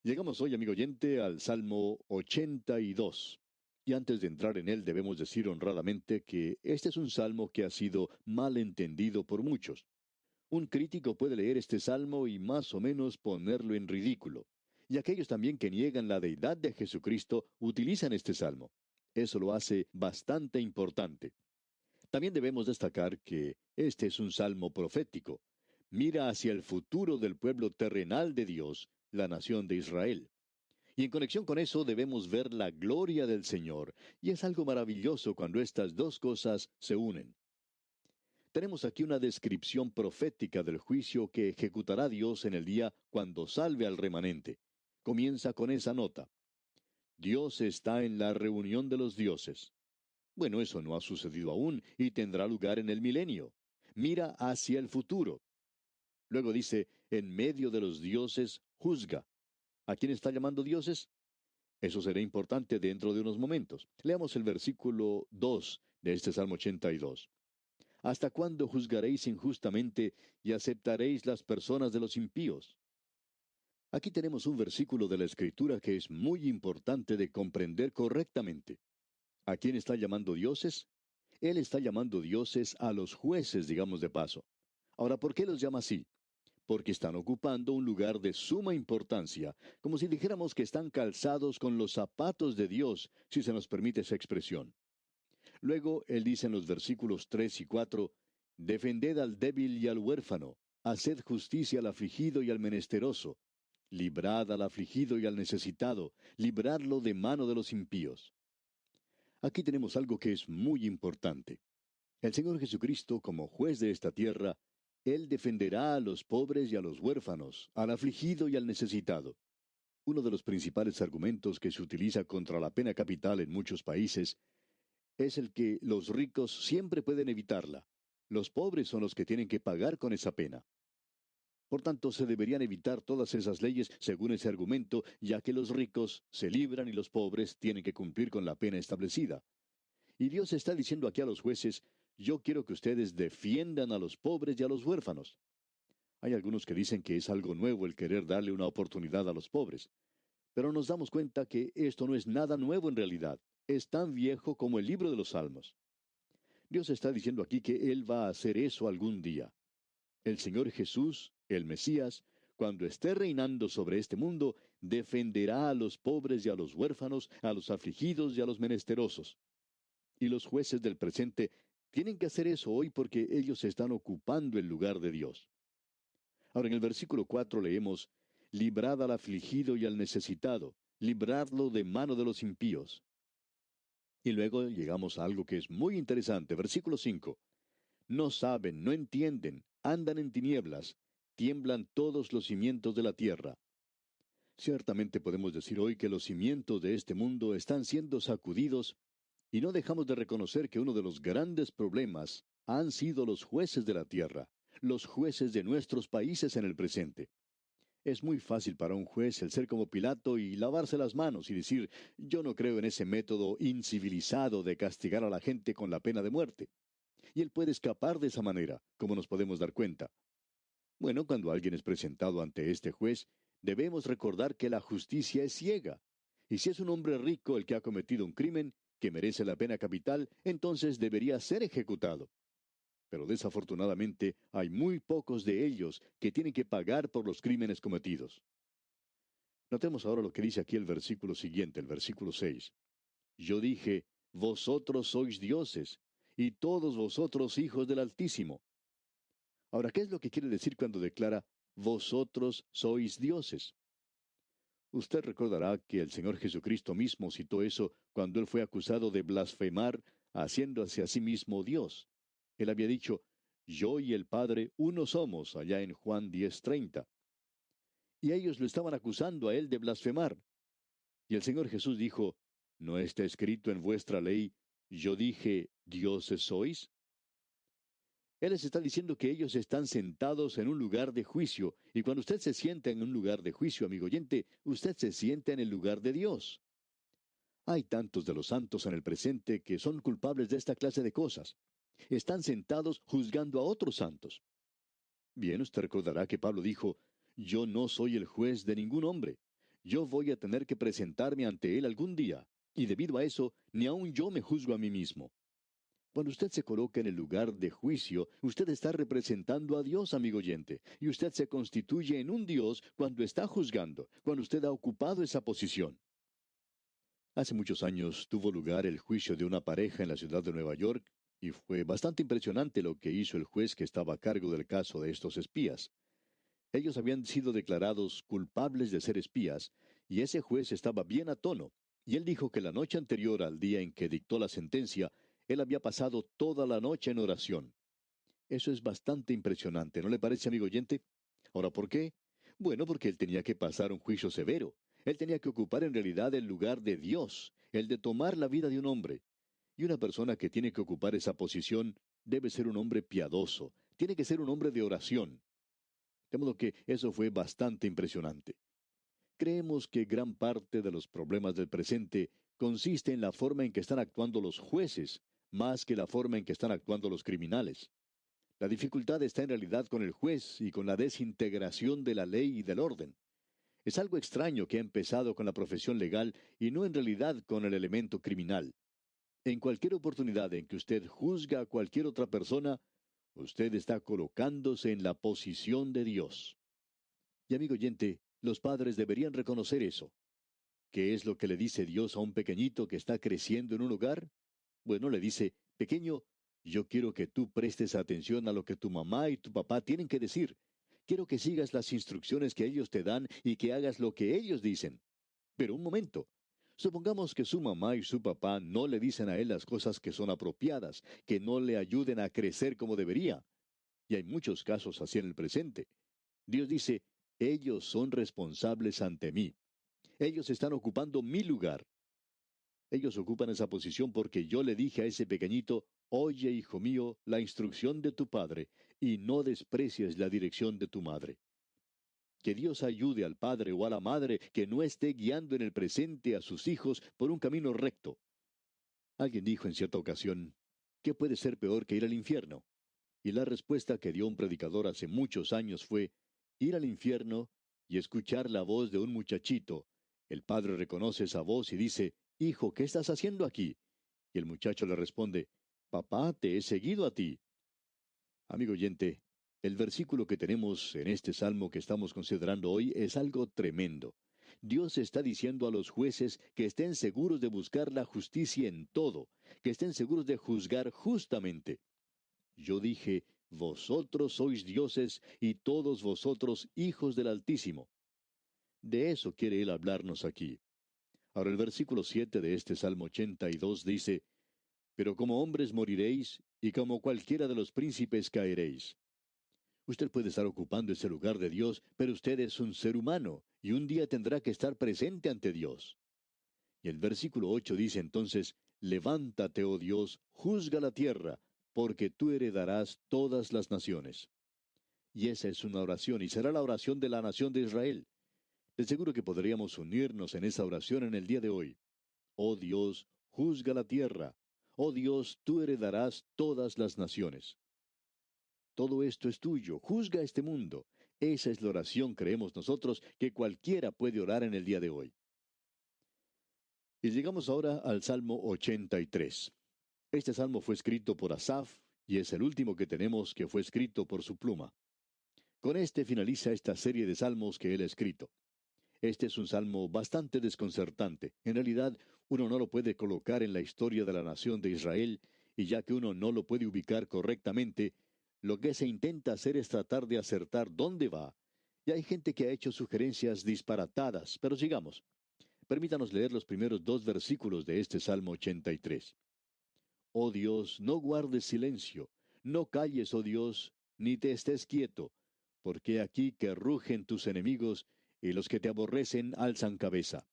Llegamos hoy, amigo oyente, al Salmo 82. Y antes de entrar en él debemos decir honradamente que este es un salmo que ha sido mal entendido por muchos. Un crítico puede leer este salmo y más o menos ponerlo en ridículo. Y aquellos también que niegan la deidad de Jesucristo utilizan este salmo. Eso lo hace bastante importante. También debemos destacar que este es un salmo profético. Mira hacia el futuro del pueblo terrenal de Dios, la nación de Israel. Y en conexión con eso debemos ver la gloria del Señor, y es algo maravilloso cuando estas dos cosas se unen. Tenemos aquí una descripción profética del juicio que ejecutará Dios en el día cuando salve al remanente. Comienza con esa nota. Dios está en la reunión de los dioses. Bueno, eso no ha sucedido aún y tendrá lugar en el milenio. Mira hacia el futuro. Luego dice, en medio de los dioses, juzga. ¿A quién está llamando dioses? Eso será importante dentro de unos momentos. Leamos el versículo 2 de este Salmo 82. ¿Hasta cuándo juzgaréis injustamente y aceptaréis las personas de los impíos? Aquí tenemos un versículo de la Escritura que es muy importante de comprender correctamente. ¿A quién está llamando dioses? Él está llamando dioses a los jueces, digamos de paso. Ahora, ¿por qué los llama así? Porque están ocupando un lugar de suma importancia, como si dijéramos que están calzados con los zapatos de Dios, si se nos permite esa expresión. Luego, él dice en los versículos 3 y 4, defended al débil y al huérfano, haced justicia al afligido y al menesteroso, librad al afligido y al necesitado, libradlo de mano de los impíos. Aquí tenemos algo que es muy importante. El Señor Jesucristo, como juez de esta tierra, Él defenderá a los pobres y a los huérfanos, al afligido y al necesitado. Uno de los principales argumentos que se utiliza contra la pena capital en muchos países es el que los ricos siempre pueden evitarla. Los pobres son los que tienen que pagar con esa pena. Por tanto, se deberían evitar todas esas leyes según ese argumento, ya que los ricos se libran y los pobres tienen que cumplir con la pena establecida. Y Dios está diciendo aquí a los jueces, yo quiero que ustedes defiendan a los pobres y a los huérfanos. Hay algunos que dicen que es algo nuevo el querer darle una oportunidad a los pobres, pero nos damos cuenta que esto no es nada nuevo en realidad. Es tan viejo como el libro de los Salmos. Dios está diciendo aquí que Él va a hacer eso algún día. El Señor Jesús, el Mesías, cuando esté reinando sobre este mundo, defenderá a los pobres y a los huérfanos, a los afligidos y a los menesterosos. Y los jueces del presente tienen que hacer eso hoy porque ellos están ocupando el lugar de Dios. Ahora en el versículo 4 leemos, librad al afligido y al necesitado, libradlo de mano de los impíos. Y luego llegamos a algo que es muy interesante, versículo 5. No saben, no entienden, andan en tinieblas, tiemblan todos los cimientos de la tierra. Ciertamente podemos decir hoy que los cimientos de este mundo están siendo sacudidos y no dejamos de reconocer que uno de los grandes problemas han sido los jueces de la tierra, los jueces de nuestros países en el presente. Es muy fácil para un juez el ser como Pilato y lavarse las manos y decir, yo no creo en ese método incivilizado de castigar a la gente con la pena de muerte. Y él puede escapar de esa manera, como nos podemos dar cuenta. Bueno, cuando alguien es presentado ante este juez, debemos recordar que la justicia es ciega. Y si es un hombre rico el que ha cometido un crimen que merece la pena capital, entonces debería ser ejecutado. Pero desafortunadamente hay muy pocos de ellos que tienen que pagar por los crímenes cometidos. Notemos ahora lo que dice aquí el versículo siguiente, el versículo 6. Yo dije, vosotros sois dioses, y todos vosotros hijos del Altísimo. Ahora, ¿qué es lo que quiere decir cuando declara, vosotros sois dioses? Usted recordará que el Señor Jesucristo mismo citó eso cuando él fue acusado de blasfemar, haciéndose a sí mismo Dios. Él había dicho, yo y el Padre uno somos, allá en Juan 10:30. Y ellos lo estaban acusando a él de blasfemar. Y el Señor Jesús dijo, ¿no está escrito en vuestra ley, yo dije, dioses sois? Él les está diciendo que ellos están sentados en un lugar de juicio, y cuando usted se sienta en un lugar de juicio, amigo oyente, usted se sienta en el lugar de Dios. Hay tantos de los santos en el presente que son culpables de esta clase de cosas. Están sentados juzgando a otros santos. Bien, usted recordará que Pablo dijo, yo no soy el juez de ningún hombre. Yo voy a tener que presentarme ante Él algún día, y debido a eso, ni aun yo me juzgo a mí mismo. Cuando usted se coloca en el lugar de juicio, usted está representando a Dios, amigo oyente, y usted se constituye en un Dios cuando está juzgando, cuando usted ha ocupado esa posición. Hace muchos años tuvo lugar el juicio de una pareja en la ciudad de Nueva York, y fue bastante impresionante lo que hizo el juez que estaba a cargo del caso de estos espías. Ellos habían sido declarados culpables de ser espías, y ese juez estaba bien a tono, y él dijo que la noche anterior al día en que dictó la sentencia, él había pasado toda la noche en oración. Eso es bastante impresionante, ¿no le parece, amigo oyente? Ahora, ¿por qué? Bueno, porque él tenía que pasar un juicio severo. Él tenía que ocupar en realidad el lugar de Dios, el de tomar la vida de un hombre. Y una persona que tiene que ocupar esa posición debe ser un hombre piadoso, tiene que ser un hombre de oración. De modo que eso fue bastante impresionante. Creemos que gran parte de los problemas del presente consiste en la forma en que están actuando los jueces, más que la forma en que están actuando los criminales. La dificultad está en realidad con el juez y con la desintegración de la ley y del orden. Es algo extraño que ha empezado con la profesión legal y no en realidad con el elemento criminal. En cualquier oportunidad en que usted juzga a cualquier otra persona, usted está colocándose en la posición de Dios. Y amigo oyente, los padres deberían reconocer eso. ¿Qué es lo que le dice Dios a un pequeñito que está creciendo en un hogar? Bueno, le dice, pequeño, yo quiero que tú prestes atención a lo que tu mamá y tu papá tienen que decir. Quiero que sigas las instrucciones que ellos te dan y que hagas lo que ellos dicen. Pero un momento. Supongamos que su mamá y su papá no le dicen a él las cosas que son apropiadas, que no le ayuden a crecer como debería. Y hay muchos casos así en el presente. Dios dice, ellos son responsables ante mí. Ellos están ocupando mi lugar. Ellos ocupan esa posición porque yo le dije a ese pequeñito, oye, hijo mío, la instrucción de tu padre, y no desprecies la dirección de tu madre. Que Dios ayude al padre o a la madre que no esté guiando en el presente a sus hijos por un camino recto. Alguien dijo en cierta ocasión, ¿qué puede ser peor que ir al infierno? Y la respuesta que dio un predicador hace muchos años fue, ir al infierno y escuchar la voz de un muchachito. El padre reconoce esa voz y dice, hijo, ¿qué estás haciendo aquí? Y el muchacho le responde, papá, te he seguido a ti. Amigo oyente, el versículo que tenemos en este salmo que estamos considerando hoy es algo tremendo. Dios está diciendo a los jueces que estén seguros de buscar la justicia en todo, que estén seguros de juzgar justamente. Yo dije, vosotros sois dioses y todos vosotros hijos del Altísimo. De eso quiere él hablarnos aquí. Ahora el versículo 7 de este Salmo 82 dice, pero como hombres moriréis, y como cualquiera de los príncipes caeréis. Usted puede estar ocupando ese lugar de Dios, pero usted es un ser humano, y un día tendrá que estar presente ante Dios. Y el versículo 8 dice entonces, levántate, oh Dios, juzga la tierra, porque tú heredarás todas las naciones. Y esa es una oración, y será la oración de la nación de Israel. De seguro que podríamos unirnos en esa oración en el día de hoy. Oh Dios, juzga la tierra. Oh Dios, tú heredarás todas las naciones. Todo esto es tuyo, juzga este mundo. Esa es la oración, creemos nosotros, que cualquiera puede orar en el día de hoy. Y llegamos ahora al Salmo 83. Este salmo fue escrito por Asaf, y es el último que tenemos que fue escrito por su pluma. Con este finaliza esta serie de salmos que él ha escrito. Este es un salmo bastante desconcertante. En realidad, uno no lo puede colocar en la historia de la nación de Israel, y ya que uno no lo puede ubicar correctamente, lo que se intenta hacer es tratar de acertar dónde va. Y hay gente que ha hecho sugerencias disparatadas, pero sigamos. Permítanos leer los primeros dos versículos de este Salmo 83. Oh Dios, no guardes silencio, no calles, oh Dios, ni te estés quieto, porque aquí que rugen tus enemigos, y los que te aborrecen alzan cabeza.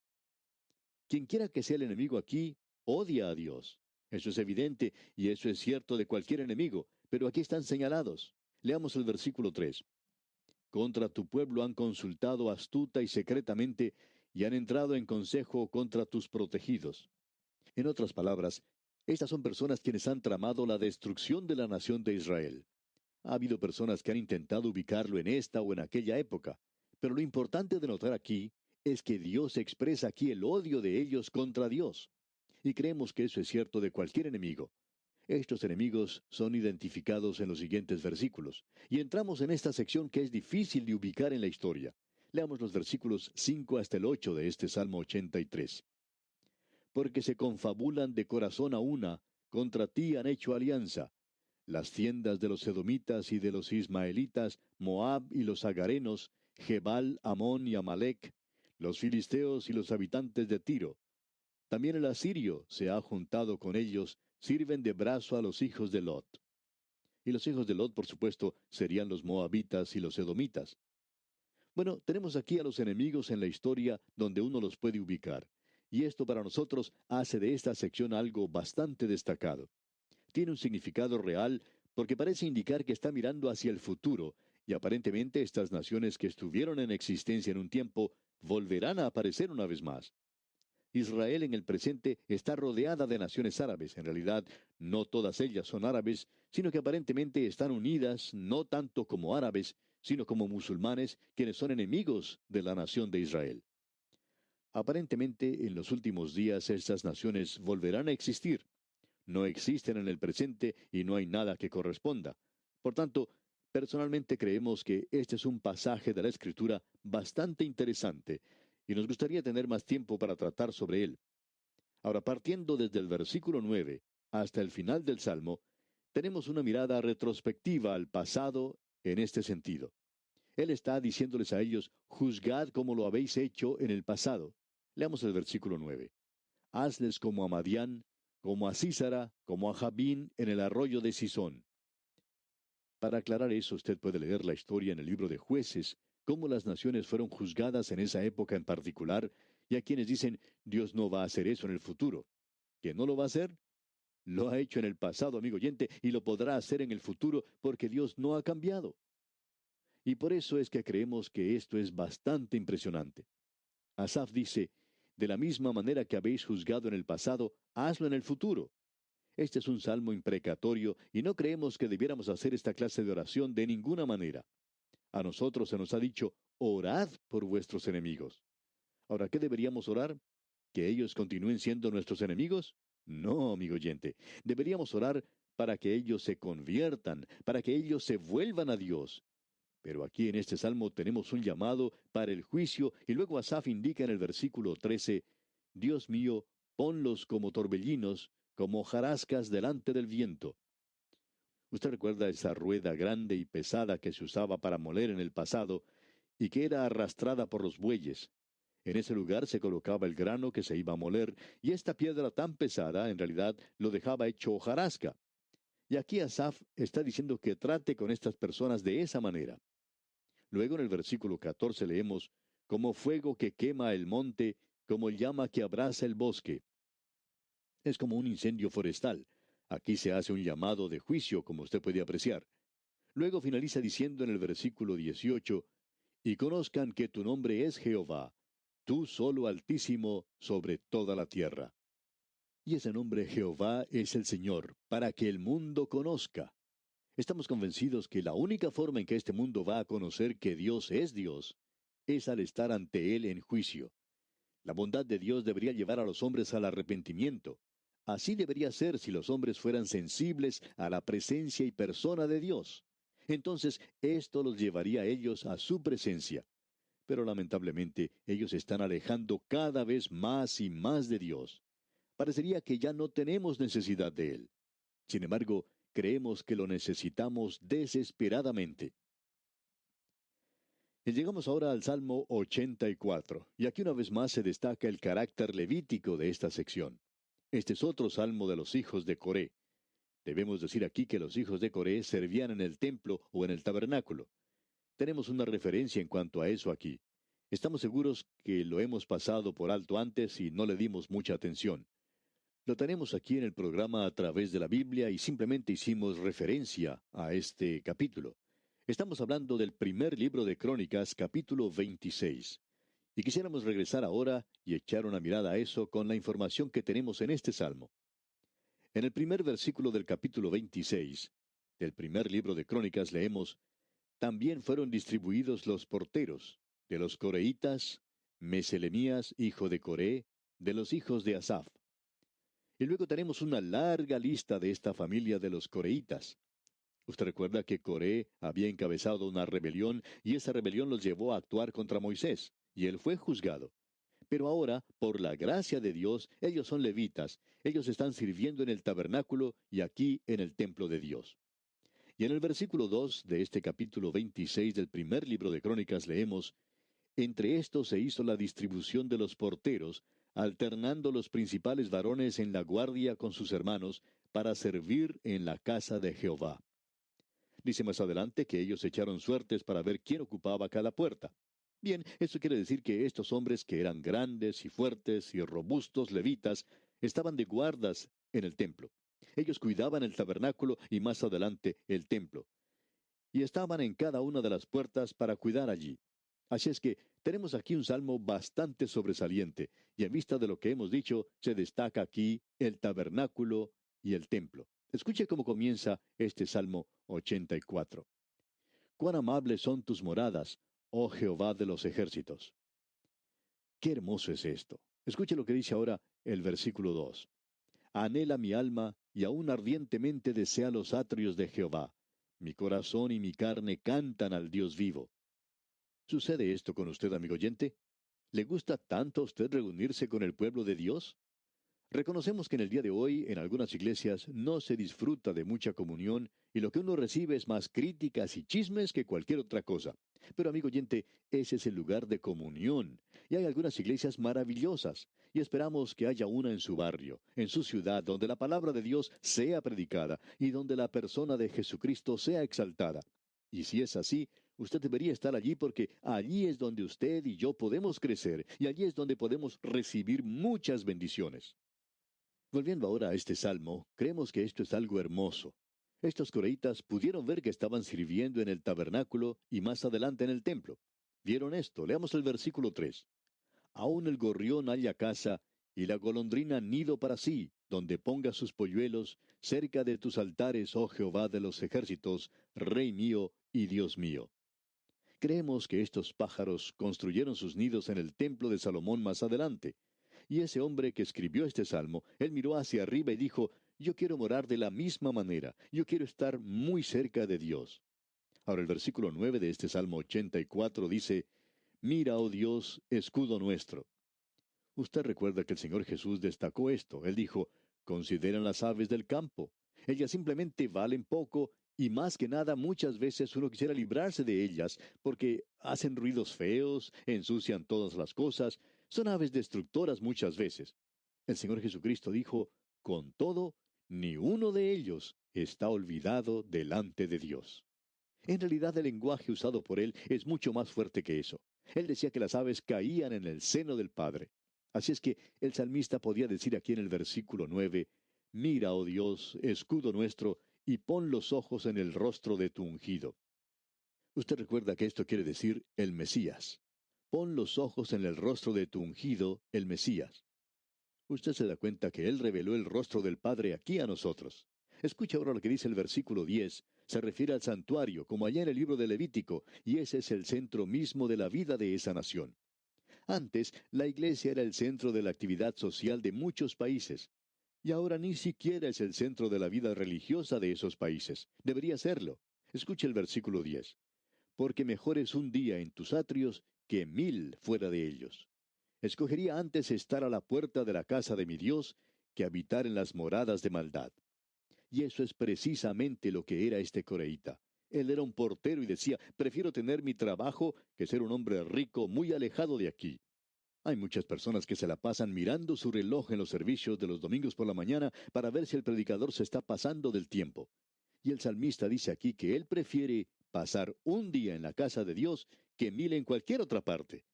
Quien quiera que sea el enemigo aquí, odia a Dios. Eso es evidente, y eso es cierto de cualquier enemigo, pero aquí están señalados. Leamos el versículo 3. Contra tu pueblo han consultado astuta y secretamente, y han entrado en consejo contra tus protegidos. En otras palabras, estas son personas quienes han tramado la destrucción de la nación de Israel. Ha habido personas que han intentado ubicarlo en esta o en aquella época, pero lo importante de notar aquí es que Dios expresa aquí el odio de ellos contra Dios. Y creemos que eso es cierto de cualquier enemigo. Estos enemigos son identificados en los siguientes versículos. Y entramos en esta sección que es difícil de ubicar en la historia. Leamos los versículos 5 hasta el 8 de este Salmo 83. Porque se confabulan de corazón a una, contra ti han hecho alianza. Las tiendas de los edomitas y de los ismaelitas, Moab y los agarenos, Gebal, Amón y Amalec, los filisteos y los habitantes de Tiro. También el asirio se ha juntado con ellos, sirven de brazo a los hijos de Lot. Y los hijos de Lot, por supuesto, serían los moabitas y los edomitas. Bueno, tenemos aquí a los enemigos en la historia donde uno los puede ubicar. Y esto para nosotros hace de esta sección algo bastante destacado. Tiene un significado real porque parece indicar que está mirando hacia el futuro, y aparentemente estas naciones que estuvieron en existencia en un tiempo volverán a aparecer una vez más. Israel en el presente está rodeada de naciones árabes. En realidad, no todas ellas son árabes, sino que aparentemente están unidas no tanto como árabes, sino como musulmanes, quienes son enemigos de la nación de Israel. Aparentemente, en los últimos días estas naciones volverán a existir. No existen en el presente y no hay nada que corresponda. Por tanto, personalmente creemos que este es un pasaje de la Escritura bastante interesante y nos gustaría tener más tiempo para tratar sobre él. Ahora, partiendo desde el versículo 9 hasta el final del Salmo, tenemos una mirada retrospectiva al pasado en este sentido. Él está diciéndoles a ellos, juzgad como lo habéis hecho en el pasado. Leamos el versículo 9. Hazles como a Madián, como a Sísara, como a Jabín en el arroyo de Sisón. Para aclarar eso, usted puede leer la historia en el libro de Jueces, cómo las naciones fueron juzgadas en esa época en particular, y a quienes dicen, Dios no va a hacer eso en el futuro. ¿Que no lo va a hacer? Lo ha hecho en el pasado, amigo oyente, y lo podrá hacer en el futuro porque Dios no ha cambiado. Y por eso es que creemos que esto es bastante impresionante. Asaf dice, de la misma manera que habéis juzgado en el pasado, hazlo en el futuro. Este es un salmo imprecatorio y no creemos que debiéramos hacer esta clase de oración de ninguna manera. A nosotros se nos ha dicho, orad por vuestros enemigos. Ahora, ¿qué deberíamos orar? ¿Que ellos continúen siendo nuestros enemigos? No, amigo oyente. Deberíamos orar para que ellos se conviertan, para que ellos se vuelvan a Dios. Pero aquí en este salmo tenemos un llamado para el juicio y luego Asaf indica en el versículo 13, Dios mío, ponlos como torbellinos, como hojarascas delante del viento. Usted recuerda esa rueda grande y pesada que se usaba para moler en el pasado y que era arrastrada por los bueyes. En ese lugar se colocaba el grano que se iba a moler, y esta piedra tan pesada en realidad lo dejaba hecho hojarasca. Y aquí Asaf está diciendo que trate con estas personas de esa manera. Luego en el versículo 14 leemos, como fuego que quema el monte, como llama que abraza el bosque. Es como un incendio forestal. Aquí se hace un llamado de juicio, como usted puede apreciar. Luego finaliza diciendo en el versículo 18, y conozcan que tu nombre es Jehová, tú solo Altísimo sobre toda la tierra. Y ese nombre Jehová es el Señor, para que el mundo conozca. Estamos convencidos que la única forma en que este mundo va a conocer que Dios es al estar ante Él en juicio. La bondad de Dios debería llevar a los hombres al arrepentimiento. Así debería ser si los hombres fueran sensibles a la presencia y persona de Dios. Entonces, esto los llevaría a ellos a su presencia. Pero lamentablemente, ellos se están alejando cada vez más y más de Dios. Parecería que ya no tenemos necesidad de Él. Sin embargo, creemos que lo necesitamos desesperadamente. Y llegamos ahora al Salmo 84, y aquí una vez más se destaca el carácter levítico de esta sección. Este es otro salmo de los hijos de Coré. Debemos decir aquí que los hijos de Coré servían en el templo o en el tabernáculo. Tenemos una referencia en cuanto a eso aquí. Estamos seguros que lo hemos pasado por alto antes y no le dimos mucha atención. Lo tenemos aquí en el programa a través de la Biblia y simplemente hicimos referencia a este capítulo. Estamos hablando del primer libro de Crónicas, capítulo 26. Y quisiéramos regresar ahora y echar una mirada a eso con la información que tenemos en este salmo. En el primer versículo del capítulo 26 del primer libro de Crónicas leemos, también fueron distribuidos los porteros, de los coreitas, Meselemías, hijo de Coré, de los hijos de Asaf. Y luego tenemos una larga lista de esta familia de los coreitas. Usted recuerda que Coré había encabezado una rebelión y esa rebelión los llevó a actuar contra Moisés, y él fue juzgado. Pero ahora, por la gracia de Dios, ellos son levitas, ellos están sirviendo en el tabernáculo y aquí en el templo de Dios. Y en el versículo 2 de este capítulo 26 del primer libro de Crónicas leemos, entre estos se hizo la distribución de los porteros, alternando los principales varones en la guardia con sus hermanos, para servir en la casa de Jehová. Dice más adelante que ellos echaron suertes para ver quién ocupaba cada puerta. Bien, esto quiere decir que estos hombres que eran grandes y fuertes y robustos levitas estaban de guardas en el templo. Ellos cuidaban el tabernáculo y más adelante el templo. Y estaban en cada una de las puertas para cuidar allí. Así es que tenemos aquí un salmo bastante sobresaliente, y en vista de lo que hemos dicho, se destaca aquí el tabernáculo y el templo. Escuche cómo comienza este Salmo 84. Cuán amables son tus moradas, oh Jehová de los ejércitos. Qué hermoso es esto. Escuche lo que dice ahora el versículo 2. Anhela mi alma y aún ardientemente desea los atrios de Jehová. Mi corazón y mi carne cantan al Dios vivo. ¿Sucede esto con usted, amigo oyente? ¿Le gusta tanto a usted reunirse con el pueblo de Dios? Reconocemos que en el día de hoy, en algunas iglesias, no se disfruta de mucha comunión y lo que uno recibe es más críticas y chismes que cualquier otra cosa. Pero amigo oyente, ese es el lugar de comunión. Y hay algunas iglesias maravillosas. Y esperamos que haya una en su barrio, en su ciudad, donde la palabra de Dios sea predicada y donde la persona de Jesucristo sea exaltada. Y si es así, usted debería estar allí porque allí es donde usted y yo podemos crecer y allí es donde podemos recibir muchas bendiciones. Volviendo ahora a este salmo, creemos que esto es algo hermoso. Estos coreitas pudieron ver que estaban sirviendo en el tabernáculo y más adelante en el templo. Vieron esto, leamos el versículo 3. Aún el gorrión halla casa y la golondrina nido para sí, donde ponga sus polluelos, cerca de tus altares, oh Jehová de los ejércitos, Rey mío y Dios mío. Creemos que estos pájaros construyeron sus nidos en el templo de Salomón más adelante. Y ese hombre que escribió este salmo, él miró hacia arriba y dijo, yo quiero morar de la misma manera, yo quiero estar muy cerca de Dios. Ahora el versículo 9 de este Salmo 84 dice, mira, oh Dios, escudo nuestro. Usted recuerda que el Señor Jesús destacó esto. Él dijo, consideren las aves del campo. Ellas simplemente valen poco y más que nada muchas veces uno quisiera librarse de ellas porque hacen ruidos feos, ensucian todas las cosas, son aves destructoras muchas veces. El Señor Jesucristo dijo, con todo, ni uno de ellos está olvidado delante de Dios. En realidad el lenguaje usado por él es mucho más fuerte que eso. Él decía que las aves caían en el seno del Padre. Así es que el salmista podía decir aquí en el versículo 9, mira, oh Dios, escudo nuestro, y pon los ojos en el rostro de tu ungido. Usted recuerda que esto quiere decir el Mesías. Pon los ojos en el rostro de tu ungido, el Mesías. Usted se da cuenta que Él reveló el rostro del Padre aquí a nosotros. Escucha ahora lo que dice el versículo 10. Se refiere al santuario, como allá en el libro de Levítico, y ese es el centro mismo de la vida de esa nación. Antes, la iglesia era el centro de la actividad social de muchos países, y ahora ni siquiera es el centro de la vida religiosa de esos países. Debería serlo. Escuche el versículo 10. Porque mejor es un día en tus atrios que 1000 fuera de ellos. Escogería antes estar a la puerta de la casa de mi Dios que habitar en las moradas de maldad. Y eso es precisamente lo que era este coreíta. Él era un portero y decía, prefiero tener mi trabajo que ser un hombre rico muy alejado de aquí. Hay muchas personas que se la pasan mirando su reloj en los servicios de los domingos por la mañana para ver si el predicador se está pasando del tiempo. Y el salmista dice aquí que él prefiere pasar un día en la casa de Dios que 1000 en cualquier otra parte.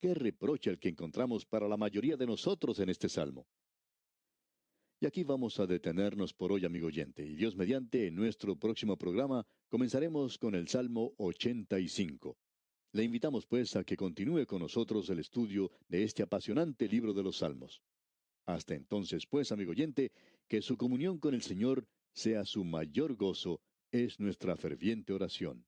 Qué reproche el que encontramos para la mayoría de nosotros en este salmo. Y aquí vamos a detenernos por hoy, amigo oyente, y Dios mediante, en nuestro próximo programa comenzaremos con el Salmo 85. Le invitamos pues a que continúe con nosotros el estudio de este apasionante libro de los Salmos. Hasta entonces pues, amigo oyente, que su comunión con el Señor sea su mayor gozo, es nuestra ferviente oración.